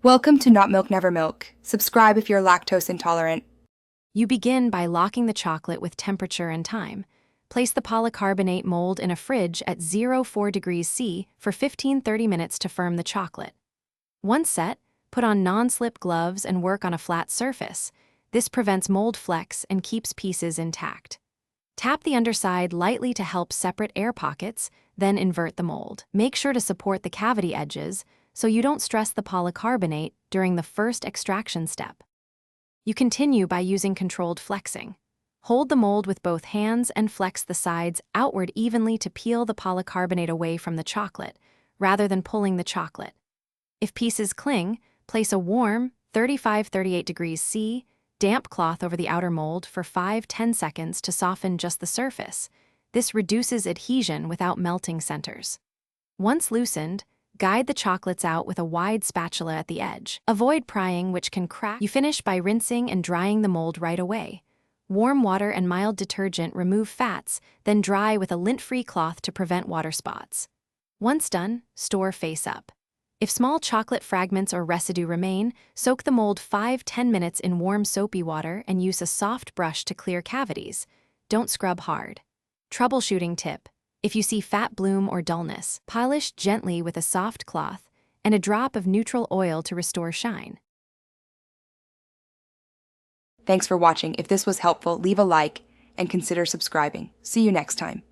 Welcome to Not Milk Never Milk. Subscribe if you're lactose intolerant. You begin by locking the chocolate with temperature and time. Place the polycarbonate mold in a fridge at 04 degrees C for 15-30 minutes to firm the chocolate. Once set, put on non-slip gloves and work on a flat surface. This prevents mold flex and keeps pieces intact. Tap the underside lightly to help separate air pockets, then invert the mold. Make sure to support the cavity edges so you don't stress the polycarbonate during the first extraction step. You continue by using controlled flexing. Hold the mold with both hands and flex the sides outward evenly to peel the polycarbonate away from the chocolate, rather than pulling the chocolate. If pieces cling, place a warm, 35-38 degrees C, damp cloth over the outer mold for 5-10 seconds to soften just the surface. This reduces adhesion without melting centers. Once loosened, guide the chocolates out with a wide spatula at the edge. Avoid prying, which can crack. You finish by rinsing and drying the mold right away. Warm water and mild detergent remove fats, then dry with a lint-free cloth to prevent water spots. Once done, store face up. If small chocolate fragments or residue remain, soak the mold 5-10 minutes in warm soapy water and use a soft brush to clear cavities. Don't scrub hard. Troubleshooting tip: if you see fat bloom or dullness, polish gently with a soft cloth and a drop of neutral oil to restore shine. Thanks for watching. If this was helpful, leave a like and consider subscribing. See you next time.